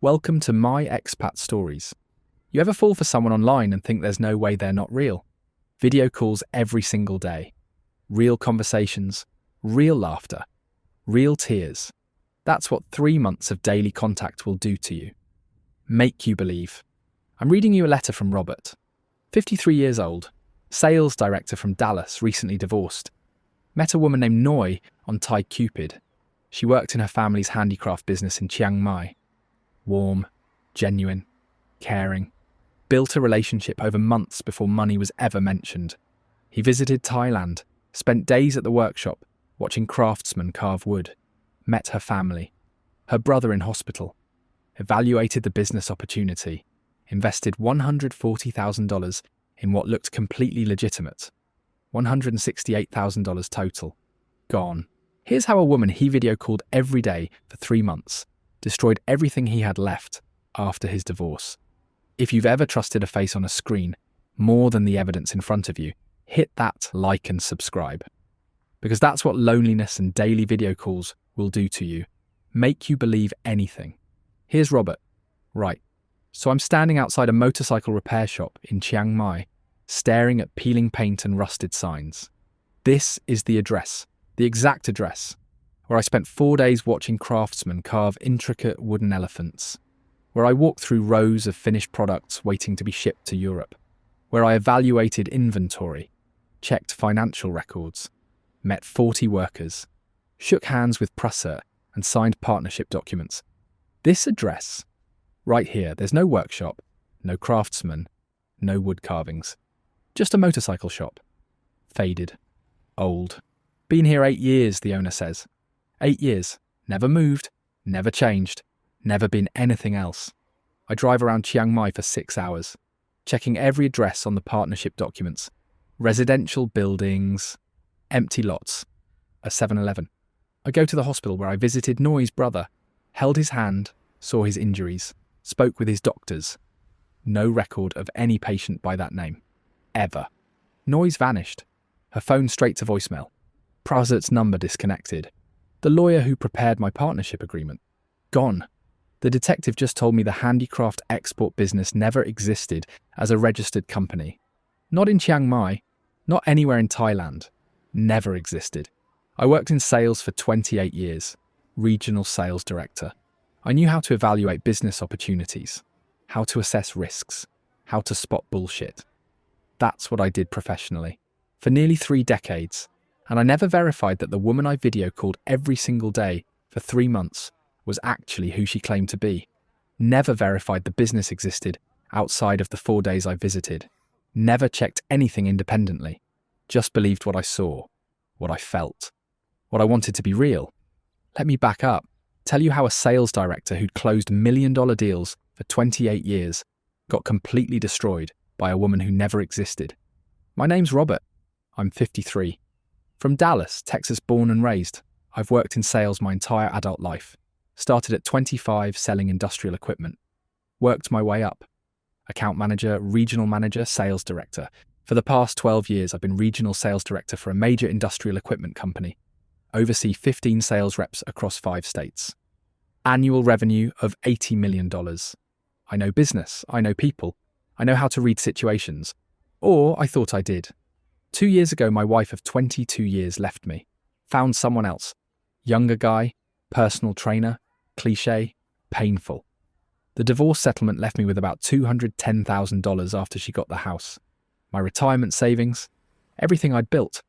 Welcome to My Expat Stories. You ever fall for someone online and think there's no way they're not real? Video calls every single day. Real conversations, real laughter, real tears. That's what 3 months of daily contact will do to you. Make you believe. I'm reading you a letter from Robert, 53 years old, sales director from Dallas, recently divorced. Met a woman named Noi on ThaiCupid. She worked in her family's handicraft business in Chiang Mai. Warm, genuine, caring. Built a relationship over months before money was ever mentioned. He visited Thailand, spent days at the workshop, watching craftsmen carve wood. Met her family. Her brother in hospital. Evaluated the business opportunity. Invested $140,000 in what looked completely legitimate. $168,000 total. Gone. Here's how a woman he video called every day for 3 months destroyed everything he had left after his divorce. If you've ever trusted a face on a screen more than the evidence in front of you, hit that like and subscribe. Because that's what loneliness and daily video calls will do to you. Make you believe anything. Here's Robert. Right. So I'm standing outside a motorcycle repair shop in Chiang Mai, staring at peeling paint and rusted signs. This is the address, the exact address, where I spent 4 days watching craftsmen carve intricate wooden elephants, where I walked through rows of finished products waiting to be shipped to Europe, where I evaluated inventory, checked financial records, met 40 workers, shook hands with Prusser and signed partnership documents. This address, right here, there's no workshop, no craftsman, no wood carvings, just a motorcycle shop. Faded, old. Been here 8 years, the owner says. 8 years, never moved, never changed, never been anything else. I drive around Chiang Mai for 6 hours, checking every address on the partnership documents. Residential buildings, empty lots, a 7-Eleven. I go to the hospital where I visited Noi's brother, held his hand, saw his injuries, spoke with his doctors. No record of any patient by that name. Ever. Noi's vanished. Her phone straight to voicemail. Prassert's number disconnected. The lawyer who prepared my partnership agreement. Gone. The detective just told me the handicraft export business never existed as a registered company. Not in Chiang Mai. Not anywhere in Thailand. Never existed. I worked in sales for 28 years. Regional sales director. I knew how to evaluate business opportunities, how to assess risks, how to spot bullshit. That's what I did professionally. For nearly 3 decades. And I never verified that the woman I video called every single day for 3 months was actually who she claimed to be. Never verified the business existed outside of the 4 days I visited. Never checked anything independently. Just believed what I saw, what I felt, what I wanted to be real. Let me back up, tell you how a sales director who'd closed $1 million deals for 28 years got completely destroyed by a woman who never existed. My name's Robert. I'm 53. From Dallas, Texas, born and raised. I've worked in sales my entire adult life. Started at 25 selling industrial equipment. Worked my way up. Account manager, regional manager, sales director. For the past 12 years, I've been regional sales director for a major industrial equipment company. Oversee 15 sales reps across 5 states. Annual revenue of $80 million. I know business. I know people. I know how to read situations. Or I thought I did. 2 years ago, my wife of 22 years left me. Found someone else. Younger guy, personal trainer, cliché, painful. The divorce settlement left me with about $210,000 after she got the house. My retirement savings, everything I'd built.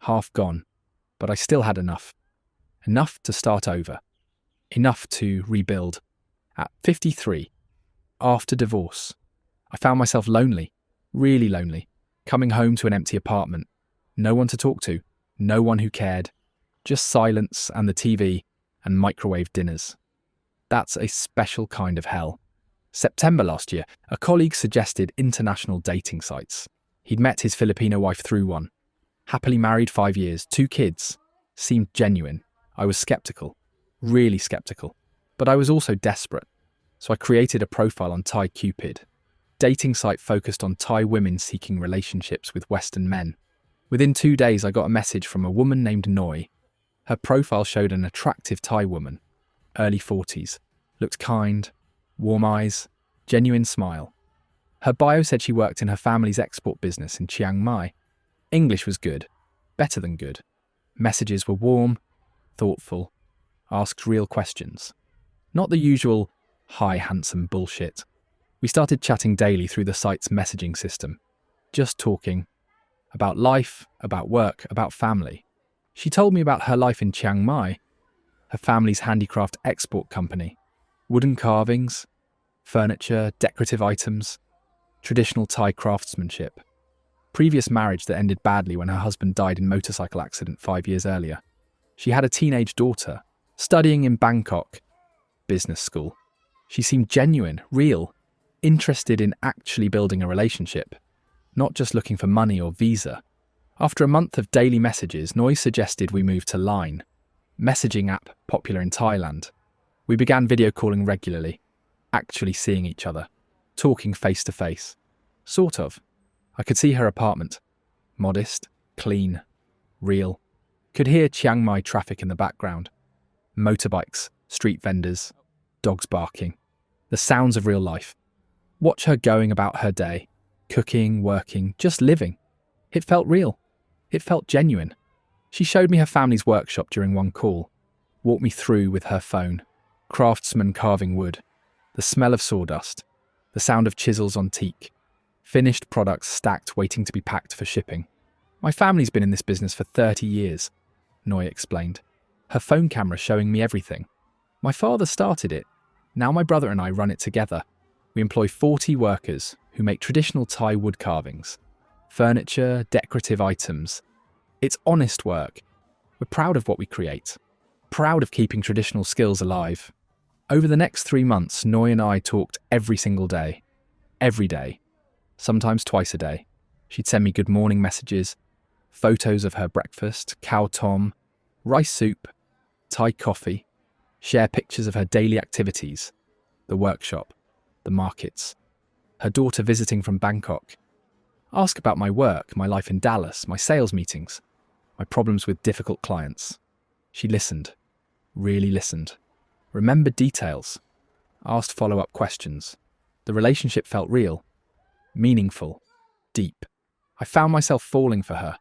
Half gone, but I still had enough. Enough to start over. Enough to rebuild. At 53, after divorce, I found myself lonely, really lonely. Coming home to an empty apartment. No one to talk to. No one who cared. Just silence and the TV and microwave dinners. That's a special kind of hell. September last year, a colleague suggested international dating sites. He'd met his Filipino wife through one. Happily married 5 years, 2 kids. Seemed genuine. I was skeptical. Really skeptical. But I was also desperate. So I created a profile on ThaiCupid. Dating site focused on Thai women seeking relationships with Western men. Within 2 days, I got a message from a woman named Noi. Her profile showed an attractive Thai woman, early 40s, looked kind, Warm eyes, genuine smile. Her bio said she worked in her family's export business in Chiang Mai. English was good, better than good. Messages were warm, thoughtful, asked real questions. Not the usual, hi handsome bullshit. We started chatting daily through the site's messaging system. Just talking. About life, about work, about family. She told me about her life in Chiang Mai, her family's handicraft export company. Wooden carvings, furniture, decorative items, traditional Thai craftsmanship. Previous marriage that ended badly when her husband died in motorcycle accident 5 years earlier. She had a teenage daughter, studying in Bangkok, business school. She seemed genuine, real, interested in actually building a relationship, not just looking for money or visa. After a month of daily messages, Noi suggested we move to Line, messaging app popular in Thailand. We began video calling regularly, actually seeing each other, talking face to face. Sort of. I could see her apartment. Modest, clean, real. Could hear Chiang Mai traffic in the background. Motorbikes, street vendors, dogs barking. The sounds of real life. Watch her going about her day, cooking, working, just living. It felt real. It felt genuine. She showed me her family's workshop during one call, walked me through with her phone. Craftsmen carving wood, the smell of sawdust, the sound of chisels on teak, finished products stacked waiting to be packed for shipping. My family's been in this business for 30 years, Noi explained, her phone camera showing me everything. My father started it. Now my brother and I run it together. We employ 40 workers who make traditional Thai wood carvings, furniture, decorative items. It's honest work. We're proud of what we create, proud of keeping traditional skills alive. Over the next 3 months, Noi and I talked every single day. Every day. Sometimes twice a day. She'd send me good morning messages, photos of her breakfast, cow tom, rice soup, Thai coffee, share pictures of her daily activities, the workshop, the markets, her daughter visiting from Bangkok. Ask about my work, my life in Dallas, my sales meetings, my problems with difficult clients. She listened, really listened. Remembered details, asked follow-up questions. The relationship felt real, meaningful, deep. I found myself falling for her,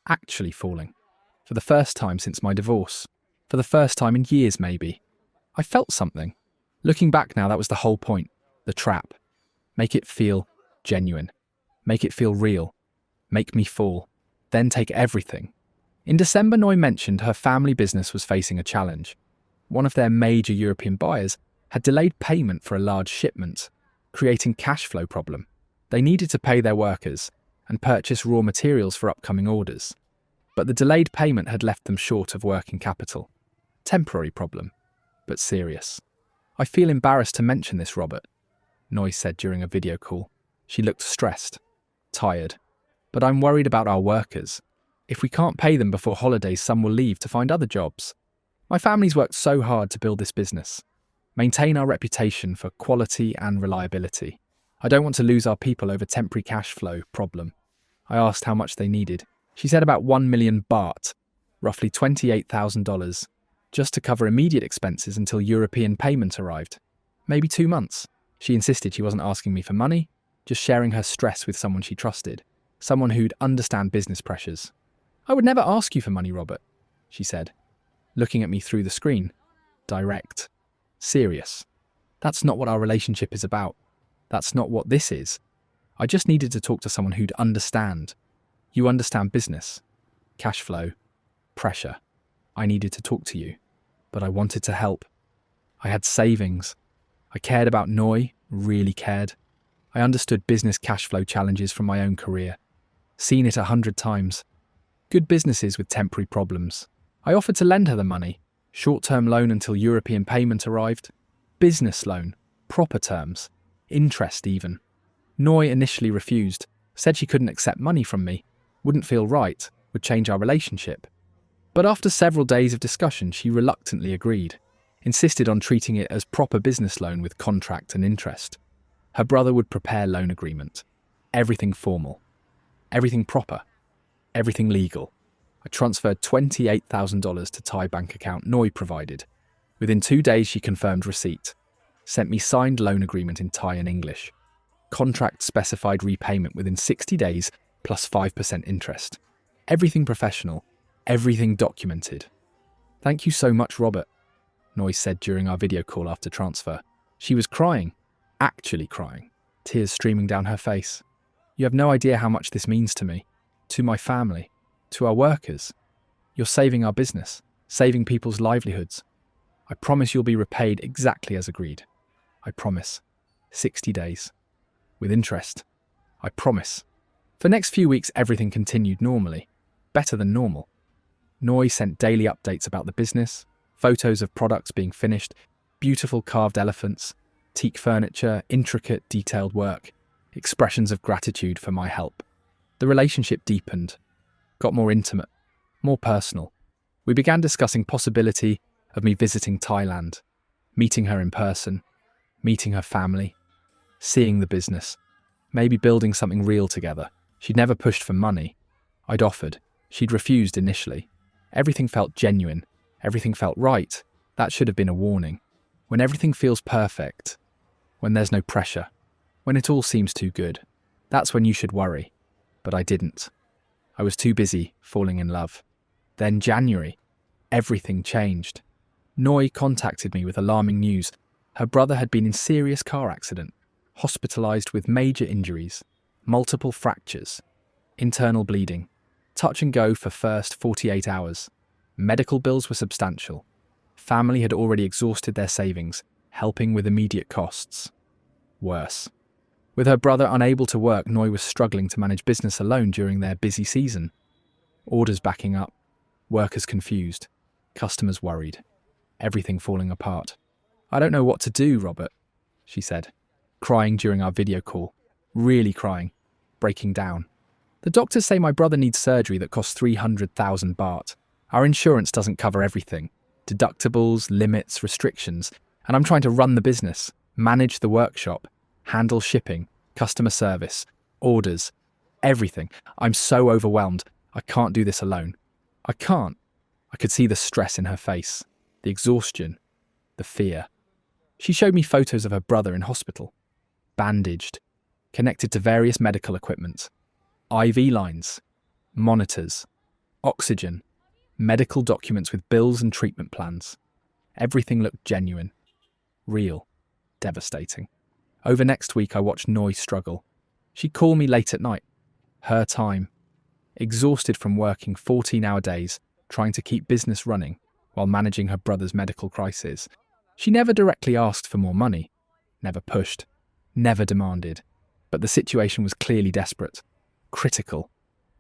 actually falling, for the first time since my divorce, for the first time in years maybe. I felt something. Looking back now, that was the whole point, the trap. Make it feel genuine, make it feel real, make me fall, then take everything. In December, Noi mentioned her family business was facing a challenge. One of their major European buyers had delayed payment for a large shipment, creating cash flow problem. They needed to pay their workers and purchase raw materials for upcoming orders. But the delayed payment had left them short of working capital. Temporary problem, but serious. I feel embarrassed to mention this, Robert, Noi said during a video call. She looked stressed, tired. But I'm worried about our workers. If we can't pay them before holidays, some will leave to find other jobs. My family's worked so hard to build this business, maintain our reputation for quality and reliability. I don't want to lose our people over temporary cash flow problem. I asked how much they needed. She said about 1 million baht, roughly $28,000, just to cover immediate expenses until European payment arrived. Maybe 2 months. She insisted she wasn't asking me for money, just sharing her stress with someone she trusted, someone who'd understand business pressures. I would never ask you for money, Robert, she said, looking at me through the screen. Direct. Serious. That's not what our relationship is about. That's not what this is. I just needed to talk to someone who'd understand. You understand business, cash flow, pressure. I needed to talk to you, but I wanted to help. I had savings. I cared about Noi, really cared. I understood business cash flow challenges from my own career. Seen it 100 times. Good businesses with temporary problems. I offered to lend her the money, short-term loan until European payment arrived, business loan, proper terms, interest even. Noi initially refused, said she couldn't accept money from me, wouldn't feel right, would change our relationship. But after several days of discussion, she reluctantly agreed, insisted on treating it as proper business loan with contract and interest. Her brother would prepare loan agreement. Everything formal. Everything proper. Everything legal. I transferred $28,000 to Thai bank account Noi provided. Within 2 days, she confirmed receipt. Sent me signed loan agreement in Thai and English. Contract specified repayment within 60 days plus 5% interest. Everything professional, everything documented. Thank you so much, Robert, Noi said during our video call after transfer. She was crying, actually crying, tears streaming down her face. You have no idea how much this means to me, to my family, to our workers. You're saving our business, saving people's livelihoods. I promise you'll be repaid exactly as agreed. I promise. 60 days. With interest. I promise. For the next few weeks, everything continued normally. Better than normal. Noi sent daily updates about the business, photos of products being finished, beautiful carved elephants, teak furniture, intricate, detailed work, expressions of gratitude for my help. The relationship deepened, got more intimate, more personal. We began discussing possibility of me visiting Thailand, meeting her in person, meeting her family, seeing the business, maybe building something real together. She'd never pushed for money. I'd offered. She'd refused initially. Everything felt genuine. Everything felt right. That should have been a warning. When everything feels perfect, when there's no pressure, when it all seems too good, that's when you should worry. But I didn't. I was too busy falling in love. Then January, everything changed. Noi contacted me with alarming news. Her brother had been in serious car accident, hospitalized with major injuries, multiple fractures, internal bleeding, touch and go for first 48 hours. Medical bills were substantial. Family had already exhausted their savings, helping with immediate costs. Worse. With her brother unable to work, Noi was struggling to manage business alone during their busy season. Orders backing up, workers confused, customers worried, everything falling apart. I don't know what to do, Robert, she said, crying during our video call, really crying, breaking down. The doctors say my brother needs surgery that costs 300,000 baht. Our insurance doesn't cover everything. Deductibles, limits, restrictions. And I'm trying to run the business, manage the workshop, handle shipping, customer service, orders, everything. I'm so overwhelmed. I can't do this alone. I can't. I could see the stress in her face, the exhaustion, the fear. She showed me photos of her brother in hospital, bandaged, connected to various medical equipment, IV lines, monitors, oxygen, medical documents with bills and treatment plans. Everything looked genuine, real, devastating. Over next week, I watched Noi struggle. She'd call me late at night, her time, exhausted from working 14-hour days, trying to keep business running while managing her brother's medical crisis. She never directly asked for more money, never pushed, never demanded. But the situation was clearly desperate, critical.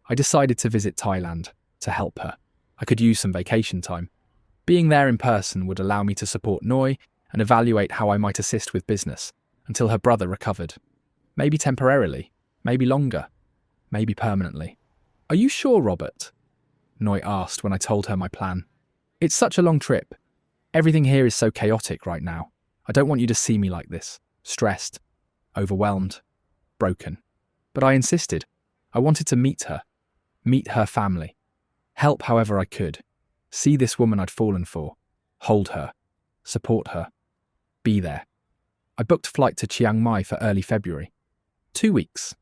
I decided to visit Thailand to help her. I could use some vacation time. Being there in person would allow me to support Noi and evaluate how I might assist with business until her brother recovered. Maybe temporarily, maybe longer, maybe permanently. Are you sure, Robert? Noi asked when I told her my plan. It's such a long trip. Everything here is so chaotic right now. I don't want you to see me like this, stressed, overwhelmed, broken. But I insisted. I wanted to meet her family, help however I could, see this woman I'd fallen for, hold her, support her, be there. I booked a flight to Chiang Mai for early February. 2 weeks,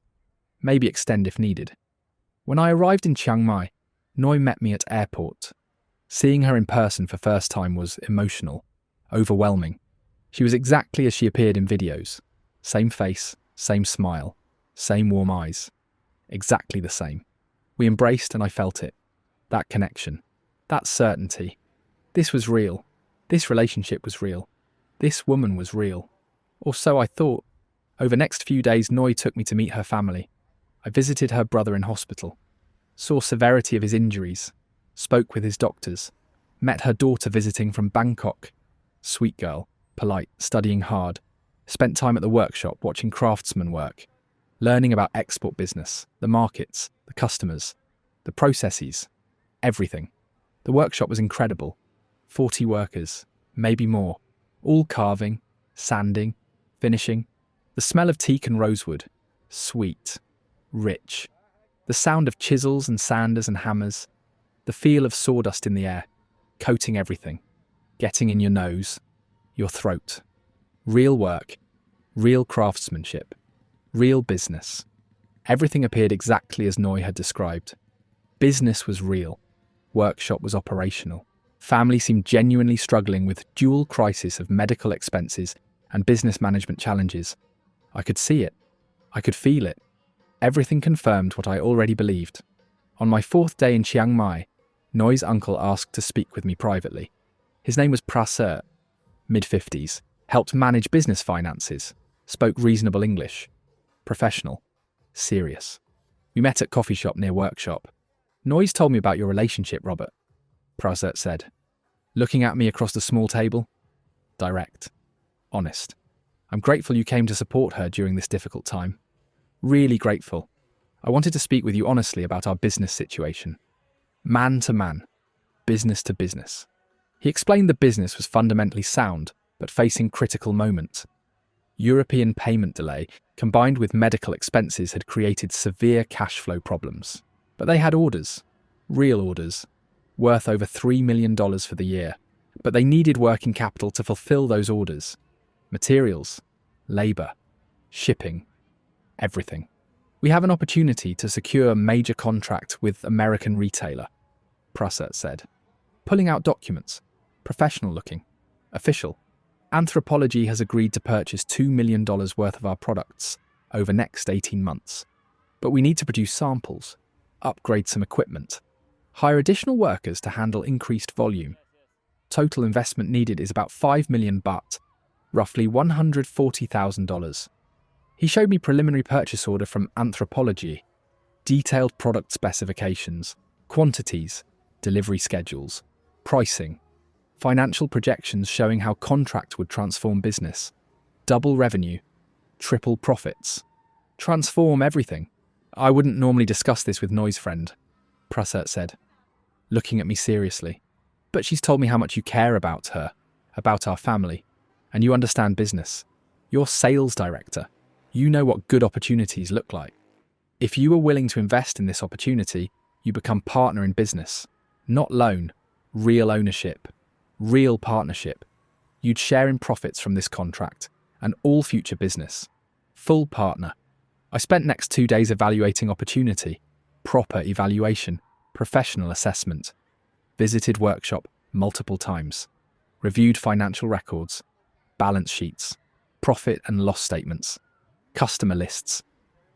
maybe extend if needed. When I arrived in Chiang Mai, Noi met me at airport. Seeing her in person for first time was emotional, overwhelming. She was exactly as she appeared in videos. Same face, same smile, same warm eyes. Exactly the same. We embraced and I felt it. That connection. That certainty. This was real. This relationship was real. This woman was real. Or so I thought. Over the next few days, Noi took me to meet her family. I visited her brother in hospital. Saw severity of his injuries. Spoke with his doctors. Met her daughter visiting from Bangkok. Sweet girl. Polite. Studying hard. Spent time at the workshop watching craftsmen work. Learning about export business. The markets. The customers. The processes. Everything. The workshop was incredible. 40 workers. Maybe more. All carving. Sanding. Finishing. The smell of teak and rosewood. Sweet. Rich. The sound of chisels and sanders and hammers. The feel of sawdust in the air, coating everything, getting in your nose, your throat. Real work, real craftsmanship, real business. Everything appeared exactly as Noi had described. Business was real. Workshop was operational. Family seemed genuinely struggling with dual crisis of medical expenses and business management challenges. I could see it. I could feel it. Everything confirmed what I already believed. On my 4th day in Chiang Mai, Noi's uncle asked to speak with me privately. His name was Prasert, mid-50s, helped manage business finances, spoke reasonable English, professional, serious. We met at coffee shop near workshop. Noi's told me about your relationship, Robert, Prasert said, looking at me across the small table. Direct, honest. I'm grateful you came to support her during this difficult time. Really grateful. I wanted to speak with you honestly about our business situation. Man to man, business to business. He explained the business was fundamentally sound, but facing critical moments. European payment delay combined with medical expenses had created severe cash flow problems. But they had orders, real orders, worth over $3 million for the year. But they needed working capital to fulfill those orders. Materials, labour, shipping, everything. We have an opportunity to secure a major contract with American retailer, Prasert said, pulling out documents, professional looking, official. Anthropologie has agreed to purchase $2 million worth of our products over next 18 months. But we need to produce samples, upgrade some equipment, hire additional workers to handle increased volume. Total investment needed is about 5 million baht, roughly $140,000. He showed me preliminary purchase order from Anthropologie, detailed product specifications, quantities, delivery schedules, pricing, financial projections showing how contract would transform business, double revenue, triple profits, transform everything. I wouldn't normally discuss this with Noi's friend, Prasert said, looking at me seriously. But she's told me how much you care about her, about our family, and you understand business. You're sales director. You know what good opportunities look like. If you are willing to invest in this opportunity, you become partner in business. Not loan, real ownership, real partnership. You'd share in profits from this contract and all future business. Full partner. I spent next 2 days evaluating opportunity, proper evaluation, professional assessment. Visited workshop multiple times. Reviewed financial records, balance sheets, profit and loss statements, customer lists.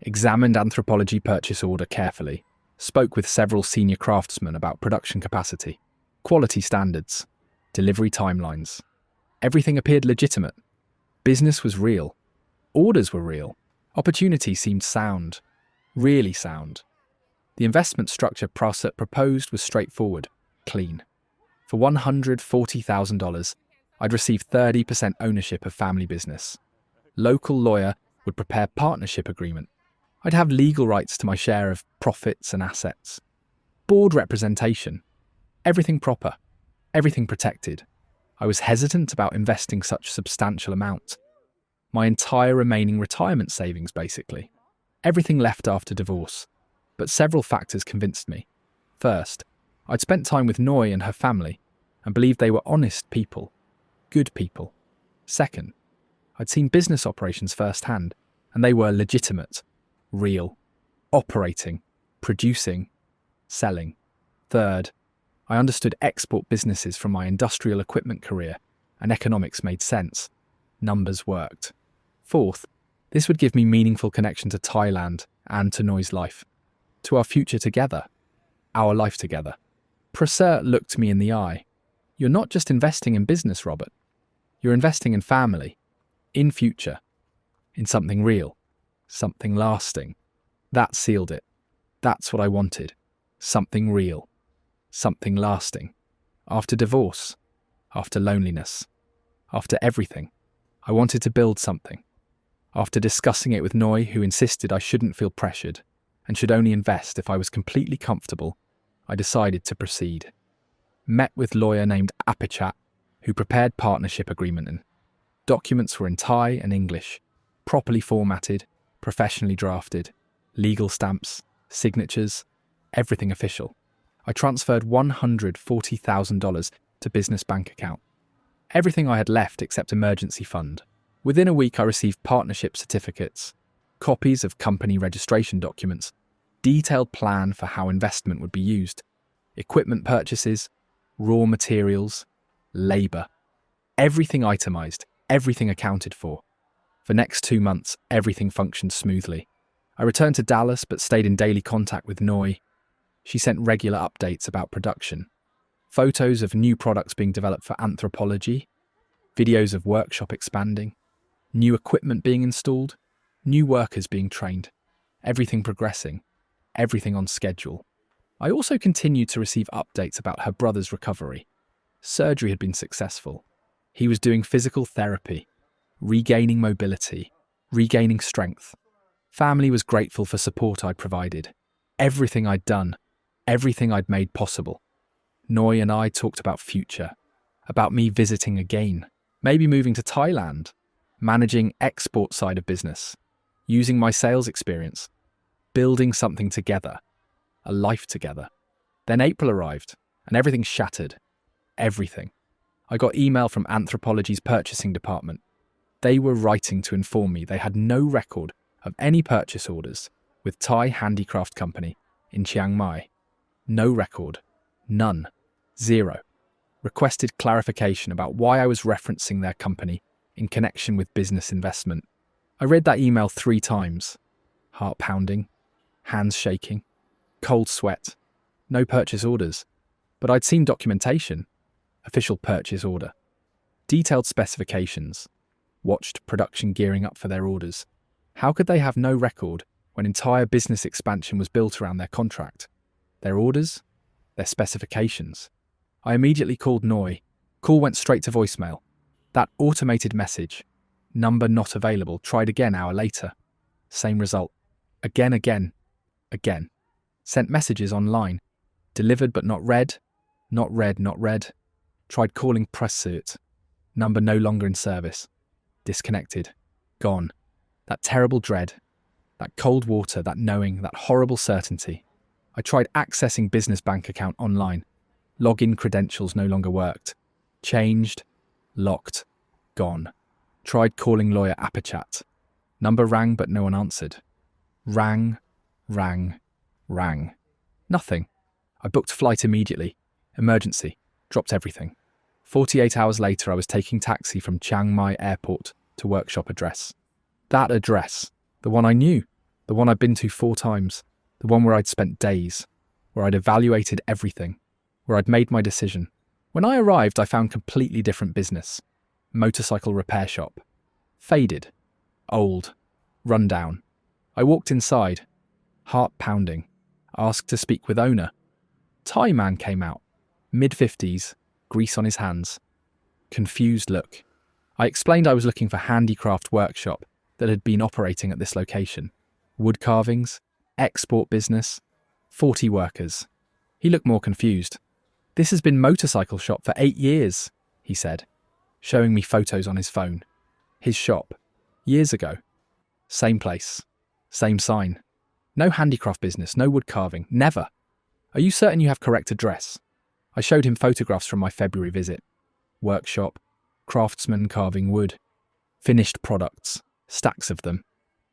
Examined Anthropologie purchase order carefully. Spoke with several senior craftsmen about production capacity, quality standards, delivery timelines. Everything appeared legitimate. Business was real. Orders were real. Opportunity seemed sound. Really sound. The investment structure Prasert proposed was straightforward, clean. For $140,000, I'd receive 30% ownership of family business. Local lawyer would prepare partnership agreement. I'd have legal rights to my share of profits and assets. Board representation. Everything proper. Everything protected. I was hesitant about investing such substantial amount. My entire remaining retirement savings, basically. Everything left after divorce. But several factors convinced me. First, I'd spent time with Noi and her family and believed they were honest people, good people. Second, I'd seen business operations firsthand and they were legitimate, real, operating, producing, selling. Third, I understood export businesses from my industrial equipment career and economics made sense. Numbers worked. Fourth, this would give me meaningful connection to Thailand and to Noi's life, to our future together, our life together. Prasert looked me in the eye. You're not just investing in business, Robert. You're investing in family, in future, in something real, something lasting. That sealed it. That's what I wanted. Something real, something lasting. After divorce, after loneliness, after everything, I wanted to build something. After discussing it with Noi, who insisted I shouldn't feel pressured and should only invest if I was completely comfortable, I decided to proceed. Met with lawyer named Apichat, who prepared partnership agreement and documents were in Thai and English, properly formatted, professionally drafted, legal stamps, signatures, everything official. I transferred $140,000 to business bank account. Everything I had left except emergency fund, Within a week, I received partnership certificates, copies of company registration documents, detailed plan for how investment would be used, equipment purchases, raw materials, labour. Everything itemised, everything accounted for. For next 2 months, everything functioned smoothly. I returned to Dallas but stayed in daily contact with Noi. She sent regular updates about production, photos of new products being developed for Anthropologie, videos of workshop expanding, new equipment being installed, new workers being trained, everything progressing, everything on schedule. I also continued to receive updates about her brother's recovery. Surgery had been successful. He was doing physical therapy, regaining mobility, regaining strength. Family was grateful for support I'd provided. Everything I'd done, everything I'd made possible. Noi and I talked about future, about me visiting again, maybe moving to Thailand, managing export side of business, using my sales experience, building something together, a life together. Then April arrived, and everything shattered. Everything. I got email from Anthropologie's purchasing department. They were writing to inform me they had no record of any purchase orders with Thai handicraft company in Chiang Mai. No record. None. Zero. Requested clarification about why I was referencing their company in connection with business investment. I read that email 3 times. Heart pounding, hands shaking, cold sweat, no purchase orders. But I'd seen documentation, official purchase order, detailed specifications, watched production gearing up for their orders. How could they have no record when entire business expansion was built around their contract? Their orders? Their specifications? I immediately called Noi. Call went straight to voicemail. That automated message, number not available, tried again hour later. Same result. Again. Sent messages online. Delivered but not read. Not read. Tried calling Pressert. Number no longer in service. Disconnected. Gone. That terrible dread. That cold water, that knowing, that horrible certainty. I tried accessing business bank account online. Login credentials no longer worked. Changed. Locked. Gone. Tried calling lawyer Apichat. Number rang but no one answered. Rang. Nothing. I booked flight immediately. Emergency. Dropped everything. 48 hours later, I was taking taxi from Chiang Mai airport to workshop address. That address. The one I knew. The one I'd been to 4 times. The one where I'd spent days. Where I'd evaluated everything. Where I'd made my decision. When I arrived, I found completely different business. Motorcycle repair shop. Faded. Old. Run down. I walked inside. Heart pounding. Asked to speak with owner. Thai man came out. Mid-50s. Grease on his hands. Confused look. I explained I was looking for handicraft workshop that had been operating at this location. Wood carvings. Export business. 40 workers. He looked more confused. This has been motorcycle shop for 8 years, he said, showing me photos on his phone. His shop. Years ago. Same place. Same sign. No handicraft business, no wood carving. Never. Are you certain you have correct address? I showed him photographs from my February visit. Workshop. Craftsmen carving wood. Finished products. Stacks of them.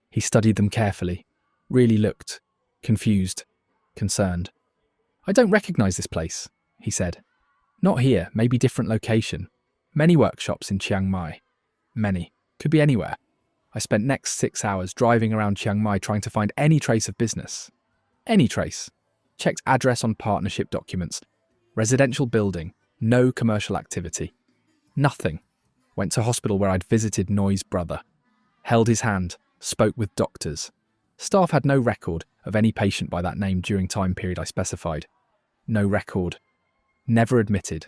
He studied them carefully. Really looked. Confused. Concerned. I don't recognise this place, he said. Not here, maybe different location. Many workshops in Chiang Mai. Many. Could be anywhere. I spent next 6 hours driving around Chiang Mai trying to find any trace of business. Any trace. Checked address on partnership documents. Residential building. No commercial activity. Nothing. Went to hospital where I'd visited Noi's brother. Held his hand. Spoke with doctors. Staff had no record of any patient by that name during time period I specified. No record. Never admitted.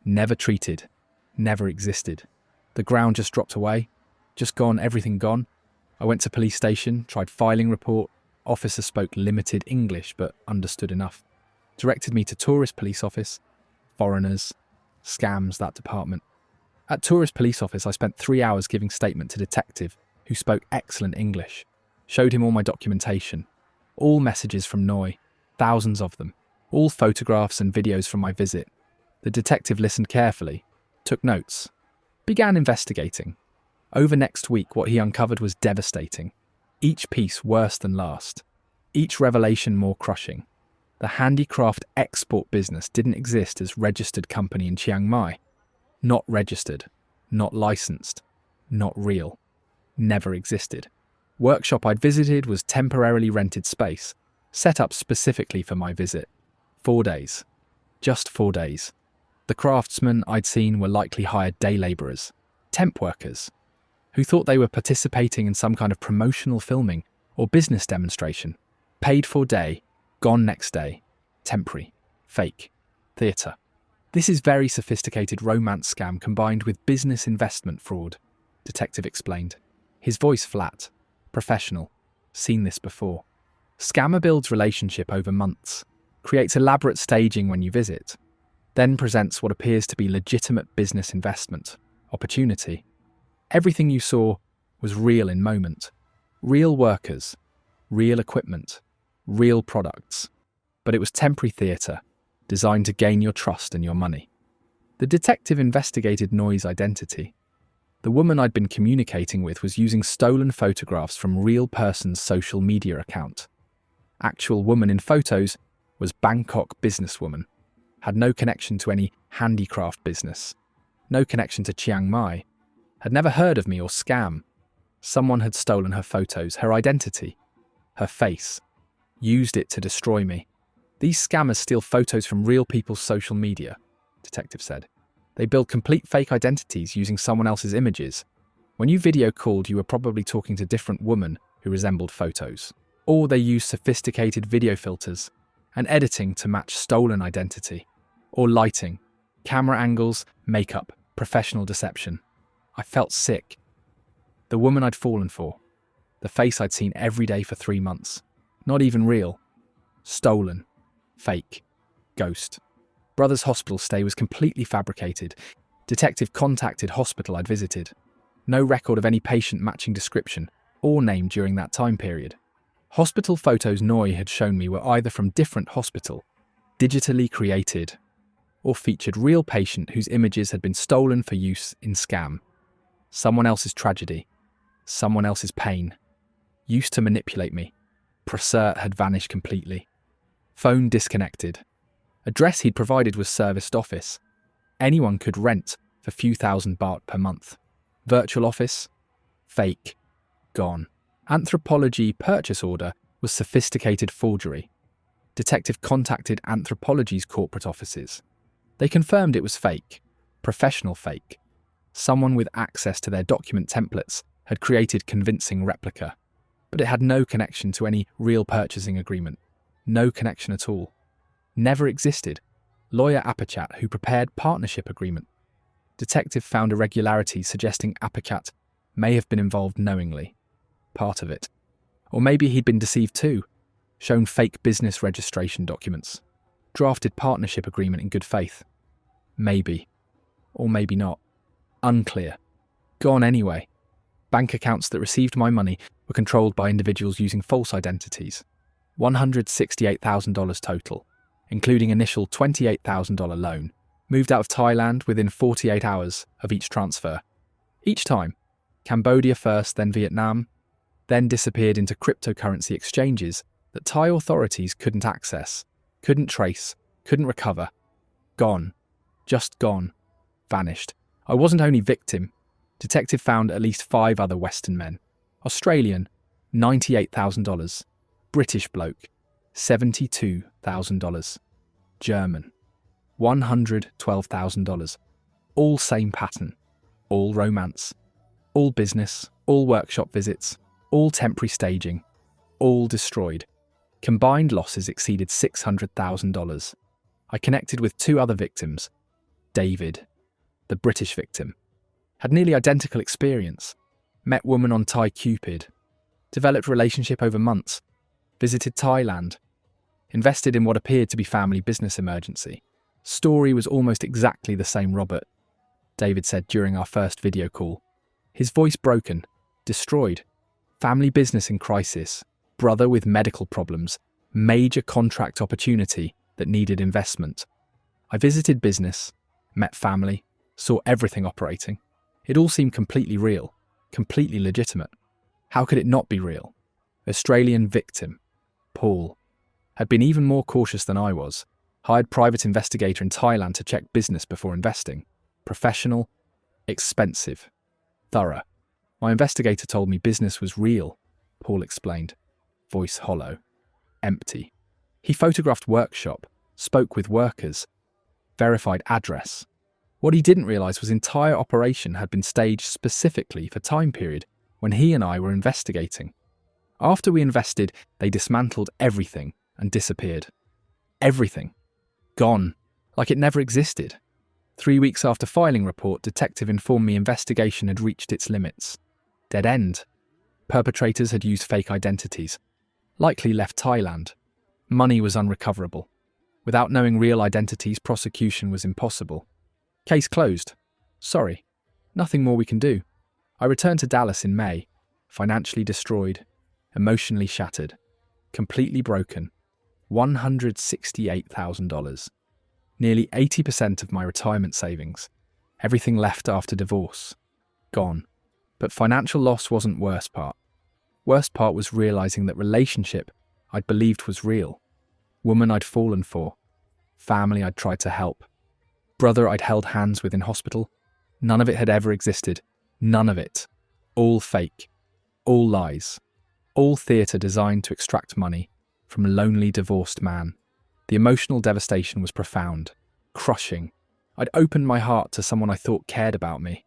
Never treated. Never existed. The ground just dropped away. Just gone, everything gone. I went to police station, tried filing report. Officer spoke limited English but understood enough. Directed me to tourist police office. Foreigners. Scams, that department. At tourist police office, I spent 3 hours giving statement to detective who spoke excellent English. Showed him all my documentation. All messages from Noi. Thousands of them. All photographs and videos from my visit. The detective listened carefully. Took notes. Began investigating. Over next week, what he uncovered was devastating. Each piece worse than last. Each revelation more crushing. The handicraft export business didn't exist as registered company in Chiang Mai. Not registered, not licensed, not real. Never existed. Workshop I'd visited was temporarily rented space, set up specifically for my visit. 4 days. Just 4 days. The craftsmen I'd seen were likely hired day labourers, temp workers, who thought they were participating in some kind of promotional filming or business demonstration. Paid for day, gone next day. Temporary. Fake. Theatre. This is very sophisticated romance scam combined with business investment fraud, detective explained. His voice flat. Professional. Seen this before. Scammer builds relationship over months, creates elaborate staging when you visit, then presents what appears to be legitimate business investment, opportunity. Everything you saw was real in moment. Real workers, real equipment, real products. But it was temporary theatre, designed to gain your trust and your money. The detective investigated Noi's identity. The woman I'd been communicating with was using stolen photographs from real person's social media account. Actual woman in photos was Bangkok businesswoman, had no connection to any handicraft business, no connection to Chiang Mai, had never heard of me or scam. Someone had stolen her photos, her identity, her face, used it to destroy me. These scammers steal photos from real people's social media, detective said. They build complete fake identities using someone else's images. When you video called, you were probably talking to a different woman who resembled photos. Or they use sophisticated video filters and editing to match stolen identity. Or lighting, camera angles, makeup, professional deception. I felt sick. The woman I'd fallen for. The face I'd seen every day for 3 months. Not even real. Stolen. Fake. Ghost. Brother's hospital stay was completely fabricated. Detective contacted hospital I'd visited. No record of any patient matching description or name during that time period. Hospital photos Noi had shown me were either from different hospital, digitally created, or featured real patient whose images had been stolen for use in scam. Someone else's tragedy. Someone else's pain. Used to manipulate me. Procert had vanished completely. Phone disconnected. Address he'd provided was serviced office. Anyone could rent for few thousand baht per month. Virtual office? Fake. Gone. Anthropologie purchase order was sophisticated forgery. Detective contacted Anthropologie's corporate offices. They confirmed it was fake. Professional fake. Someone with access to their document templates had created convincing replica. But it had no connection to any real purchasing agreement. No connection at all. Never existed. Lawyer Apichat, who prepared partnership agreement. Detective found irregularities suggesting Apichat may have been involved knowingly. Part of it. Or maybe he'd been deceived too. Shown fake business registration documents. Drafted partnership agreement in good faith. Maybe. Or maybe not. Unclear. Gone anyway. Bank accounts that received my money were controlled by individuals using false identities. $168,000 total, including initial $28,000 loan, moved out of Thailand within 48 hours of each transfer. Each time, Cambodia first, then Vietnam, then disappeared into cryptocurrency exchanges that Thai authorities couldn't access, couldn't trace, couldn't recover. Gone. Just gone. Vanished. I wasn't only victim. Detective found at least 5 other Western men. Australian, $98,000. British bloke, $72,000. German, $112,000. All same pattern. All romance. All business. All workshop visits. All temporary staging. All destroyed. Combined losses exceeded $600,000. I connected with 2 other victims. David, the British victim, had nearly identical experience. Met woman on ThaiCupid. Developed relationship over months. Visited Thailand. Invested in what appeared to be family business emergency. Story was almost exactly the same Robert, David said during our first video call. His voice broken. Destroyed. Family business in crisis. Brother with medical problems. Major contract opportunity that needed investment. I visited business. Met family. Saw everything operating. It all seemed completely real. completely legitimate. How could it not be real? Australian victim, Paul, had been even more cautious than I was. Hired private investigator in Thailand to check business before investing. Professional, expensive, thorough. My investigator told me business was real, Paul explained. Voice hollow, empty. He photographed workshop, spoke with workers, verified address. What he didn't realise was entire operation had been staged specifically for time period when he and I were investigating. After we invested, they dismantled everything and disappeared. Everything. Gone. Like it never existed. 3 weeks after filing report, detective informed me investigation had reached its limits. Dead end. Perpetrators had used fake identities. Likely left Thailand. Money was unrecoverable. Without knowing real identities, prosecution was impossible. Case closed. Sorry. Nothing more we can do. I returned to Dallas in May, financially destroyed, emotionally shattered, completely broken. $168,000. Nearly 80% of my retirement savings. Everything left after divorce. Gone. But financial loss wasn't worst part. Worst part was realizing that relationship I'd believed was real. Woman I'd fallen for. Family I'd tried to help. Brother I'd held hands with in hospital. None of it had ever existed. None of it. All fake. All lies. All theatre designed to extract money from a lonely divorced man. The emotional devastation was profound, crushing. I'd opened my heart to someone I thought cared about me,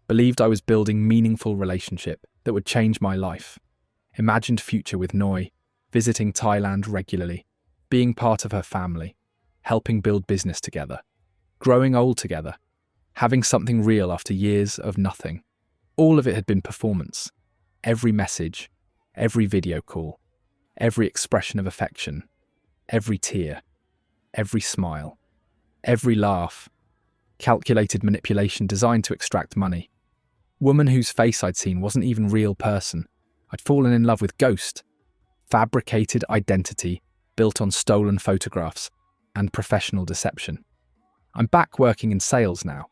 believed I was building meaningful relationship that would change my life. Imagined future with Noi, visiting Thailand regularly, being part of her family, helping build business together, growing old together, having something real after years of nothing. All of it had been performance. Every message, every video call, every expression of affection, every tear, every smile, every laugh, calculated manipulation designed to extract money. Woman whose face I'd seen wasn't even real person. I'd fallen in love with ghost, fabricated identity built on stolen photographs and professional deception. I'm back working in sales now,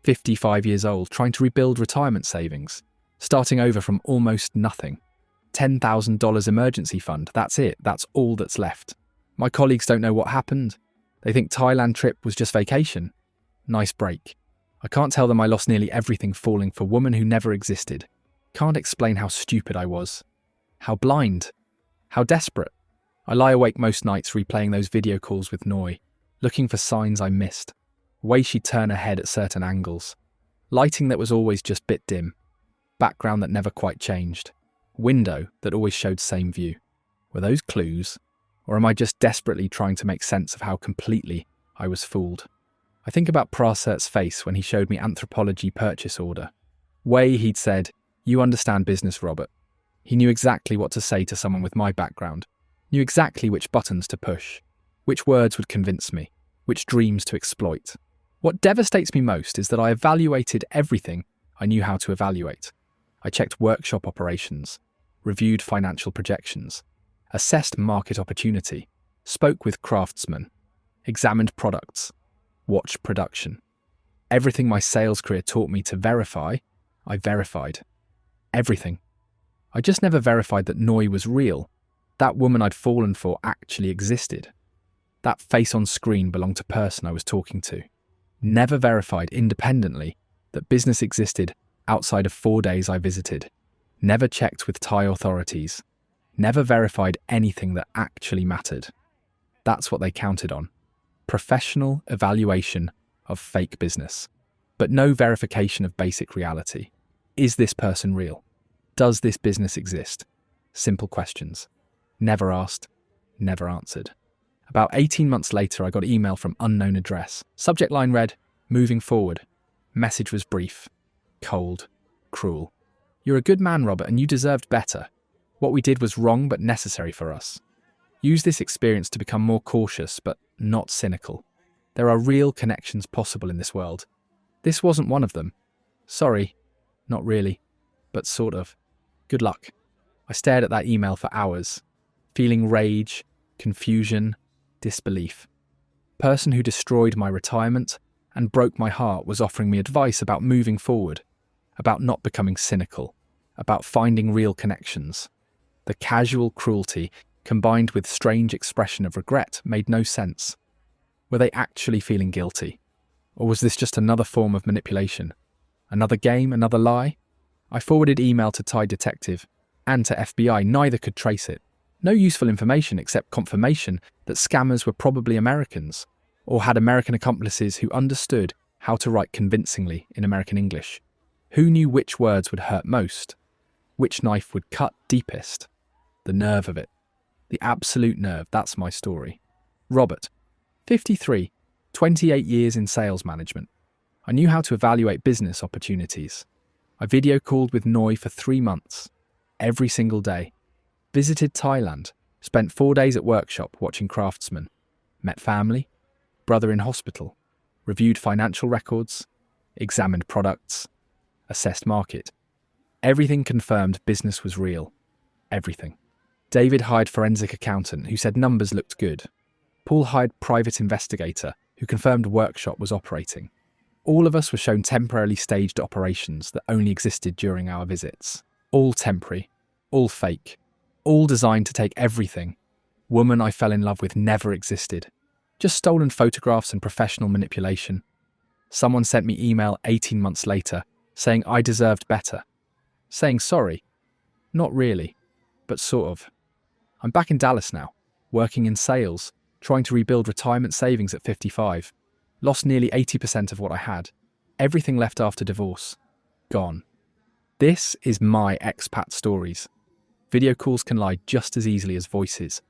55 years old, trying to rebuild retirement savings, starting over from almost nothing. $10,000 emergency fund, that's it, that's all that's left. My colleagues don't know what happened. They think Thailand trip was just vacation. Nice break. I can't tell them I lost nearly everything falling for woman who never existed. Can't explain how stupid I was. How blind. How desperate. I lie awake most nights replaying those video calls with Noi, looking for signs I missed. Way she'd turn her head at certain angles. Lighting that was always just bit dim. Background that never quite changed. Window that always showed same view. Were those clues? Or am I just desperately trying to make sense of how completely I was fooled? I think about Prasert's face when he showed me Anthropologie purchase order. Way he'd said, "You understand business, Robert." He knew exactly what to say to someone with my background. Knew exactly which buttons to push. Which words would convince me. Which dreams to exploit. What devastates me most is that I evaluated everything I knew how to evaluate. I checked workshop operations, reviewed financial projections, assessed market opportunity, spoke with craftsmen, examined products, watched production. Everything my sales career taught me to verify, I verified. Everything. I just never verified that Noi was real. That woman I'd fallen for actually existed. That face on screen belonged to person I was talking to. Never verified independently that business existed outside of 4 days I visited. Never checked with Thai authorities. Never verified anything that actually mattered. That's what they counted on. Professional evaluation of fake business, but no verification of basic reality. Is this person real? Does this business exist? Simple questions. Never asked, never answered. About 18 months later, I got an email from unknown address. Subject line read, "Moving forward." Message was brief, cold, cruel. "You're a good man, Robert, and you deserved better. What we did was wrong but necessary for us. Use this experience to become more cautious but not cynical. There are real connections possible in this world. This wasn't one of them. Sorry, not really, but sort of. Good luck." I stared at that email for hours, feeling rage, confusion, disbelief. Person who destroyed my retirement and broke my heart was offering me advice about moving forward, about not becoming cynical. about finding real connections. The casual cruelty, combined with strange expression of regret, made no sense. Were they actually feeling guilty? Or was this just another form of manipulation? Another game, another lie? I forwarded email to Thai detective and to FBI. Neither could trace it. No useful information except confirmation that scammers were probably Americans, or had American accomplices who understood how to write convincingly in American English. Who knew which words would hurt most? Which knife would cut deepest? The nerve of it. The absolute nerve. That's my story. Robert, 53, 28 years in sales management. I knew how to evaluate business opportunities. I video called with Noi for 3 months, every single day. Visited Thailand, spent 4 days at workshop watching craftsmen. Met family, brother in hospital, reviewed financial records, examined products, assessed market. Everything confirmed business was real. Everything. David hired forensic accountant who said numbers looked good. Paul hired private investigator who confirmed workshop was operating. All of us were shown temporarily staged operations that only existed during our visits. All temporary, all fake, all designed to take everything. Woman I fell in love with never existed. Just stolen photographs and professional manipulation. Someone sent me email 18 months later saying I deserved better. Saying sorry. Not really, but sort of. I'm back in Dallas now, working in sales, trying to rebuild retirement savings at 55. Lost nearly 80% of what I had. Everything left after divorce. Gone. This is my expat stories. Video calls can lie just as easily as voices.